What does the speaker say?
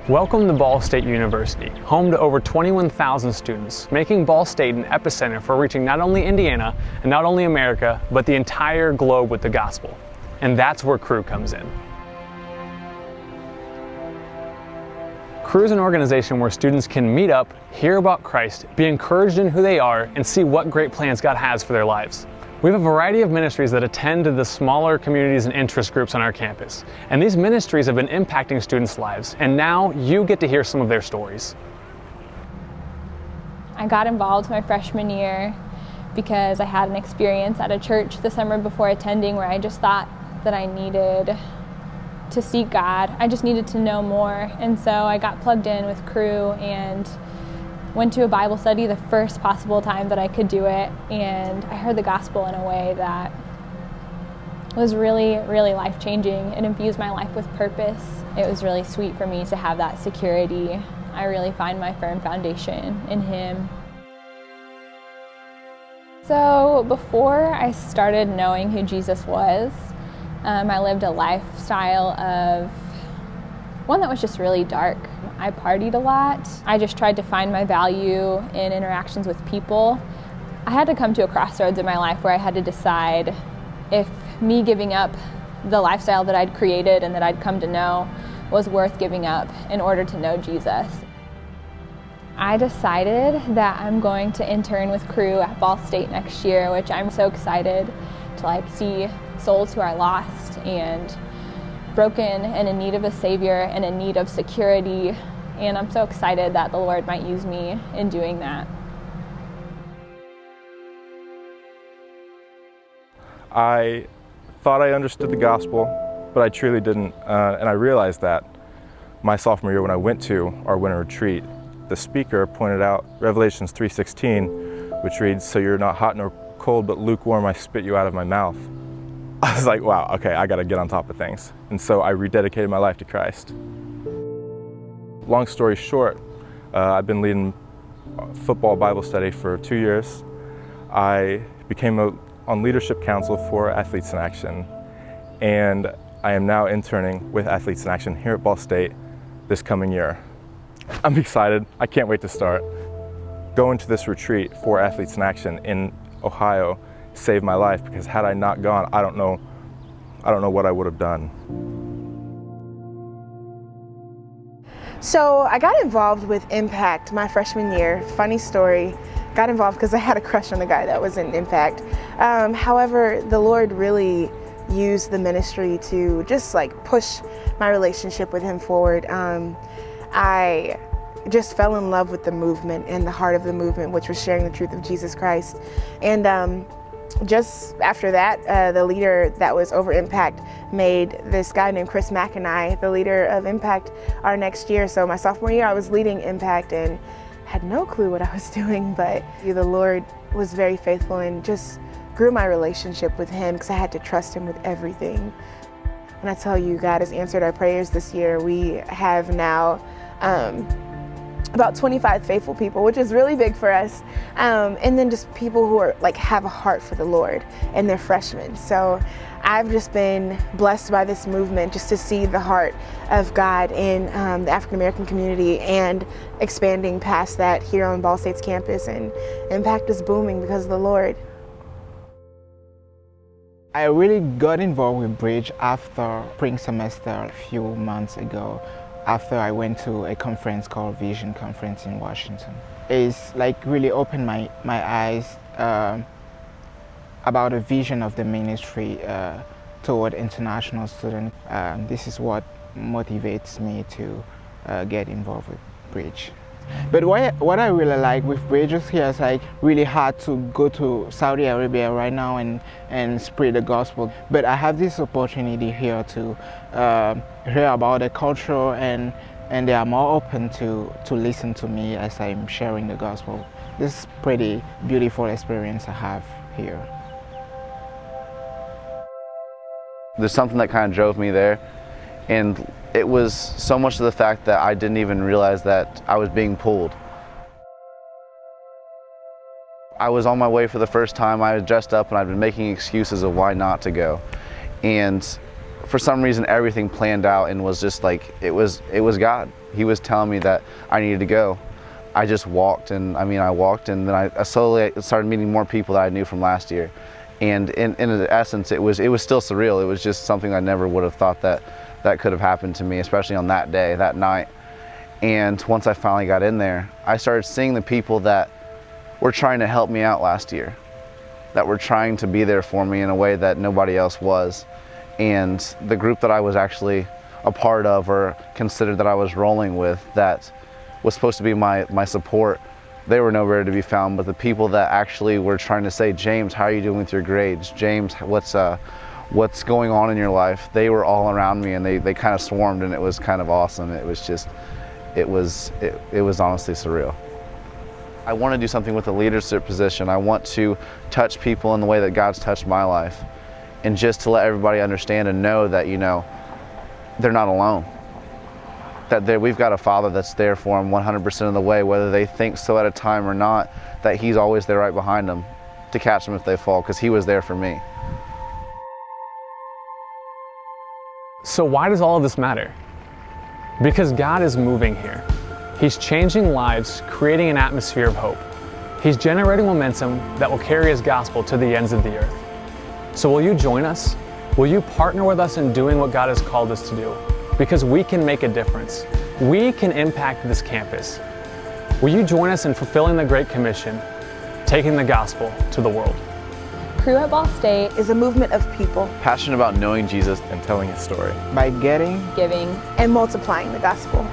Welcome to Ball State University, home to over 21,000 students, making Ball State an epicenter for reaching not only Indiana and not only America, but the entire globe with the gospel. And that's where Cru comes in. Cru is an organization where students can meet up, hear about Christ, be encouraged in who they are, and see what great plans God has for their lives. We have a variety of ministries that attend to the smaller communities and interest groups on our campus. And these ministries have been impacting students' lives, and now you get to hear some of their stories. I got involved my freshman year because I had an experience at a church the summer before attending where I just thought that I needed to seek God. I just needed to know more. And so I got plugged in with Cru and went to a Bible study the first possible time that I could do it, and I heard the gospel in a way that was really, really life-changing. It infused my life with purpose. It was really sweet for me to have that security. I really find my firm foundation in Him. So before I started knowing who Jesus was, I lived a lifestyle of one that was just really dark. I partied a lot. I just tried to find my value in interactions with people. I had to come to a crossroads in my life where I had to decide if me giving up the lifestyle that I'd created and that I'd come to know was worth giving up in order to know Jesus. I decided that I'm going to intern with Cru at Ball State next year, which I'm so excited to see souls who are lost and broken and in need of a Savior and in need of security, and I'm so excited that the Lord might use me in doing that. I thought I understood the gospel, but I truly didn't, and I realized that my sophomore year when I went to our winter retreat. The speaker pointed out Revelations 3:16, which reads, "So you're not hot nor cold, but lukewarm, I spit you out of my mouth." I was like, wow, okay, I gotta get on top of things. And so I rededicated my life to Christ. Long story short, I've been leading football Bible study for 2 years. I became on leadership council for Athletes in Action, and I am now interning with Athletes in Action here at Ball State this coming year. I'm excited, I can't wait to start. Going to this retreat for Athletes in Action in Ohio saved my life, because had I not gone, I don't know what I would have done. So I got involved with Impact my freshman year. Funny story, got involved because I had a crush on the guy that was in Impact. However, the Lord really used the ministry to just push my relationship with Him forward. I just fell in love with the movement and the heart of the movement, which was sharing the truth of Jesus Christ. And just after that, the leader that was over Impact made this guy named Chris Mack and I the leader of Impact our next year. So my sophomore year, I was leading Impact and had no clue what I was doing, but the Lord was very faithful and just grew my relationship with Him, because I had to trust Him with everything. And I tell you, God has answered our prayers this year. We have now about 25 faithful people, which is really big for us. And then just people who are have a heart for the Lord, and they're freshmen. So I've just been blessed by this movement, just to see the heart of God in the African American community and expanding past that here on Ball State's campus, and Impact is booming because of the Lord. I really got involved with Bridge after spring semester a few months ago, after I went to a conference called Vision Conference in Washington. It's really opened my eyes about the vision of the ministry toward international students. This is what motivates me to get involved with Bridge. But what I really like with Bridges here is really hard to go to Saudi Arabia right now and spread the gospel. But I have this opportunity here to hear about the culture, and they are more open to listen to me as I'm sharing the gospel. This is a pretty beautiful experience I have here. There's something that kind of drove me there, and it was so much of the fact that I didn't even realize that I was being pulled. I was on my way for the first time. I was dressed up and I'd been making excuses of why not to go. And for some reason, everything planned out and was just like, it was God. He was telling me that I needed to go. I just walked, and I walked, and then I slowly started meeting more people that I knew from last year. And in essence, it was still surreal. It was just something I never would have thought that could have happened to me, especially on that day, that night. And once I finally got in there, I started seeing the people that were trying to help me out last year, that were trying to be there for me in a way that nobody else was. And the group that I was actually a part of, or considered that I was rolling with, that was supposed to be my support, they were nowhere to be found. But the people that actually were trying to say, James, how are you doing with your grades? James, what's going on in your life? They were all around me, and they kind of swarmed, and it was kind of awesome. It was just, it was honestly surreal. I want to do something with a leadership position. I want to touch people in the way that God's touched my life, and just to let everybody understand and know that, they're not alone. That we've got a Father that's there for them 100% of the way, whether they think so at a time or not, that He's always there right behind them to catch them if they fall, because He was there for me. So why does all of this matter? Because God is moving here. He's changing lives, creating an atmosphere of hope. He's generating momentum that will carry His gospel to the ends of the earth. So will you join us? Will you partner with us in doing what God has called us to do? Because we can make a difference. We can impact this campus. Will you join us in fulfilling the Great Commission, taking the gospel to the world? Crew at Ball State is a movement of people Passionate about knowing Jesus and telling His story. By getting, giving and multiplying the gospel.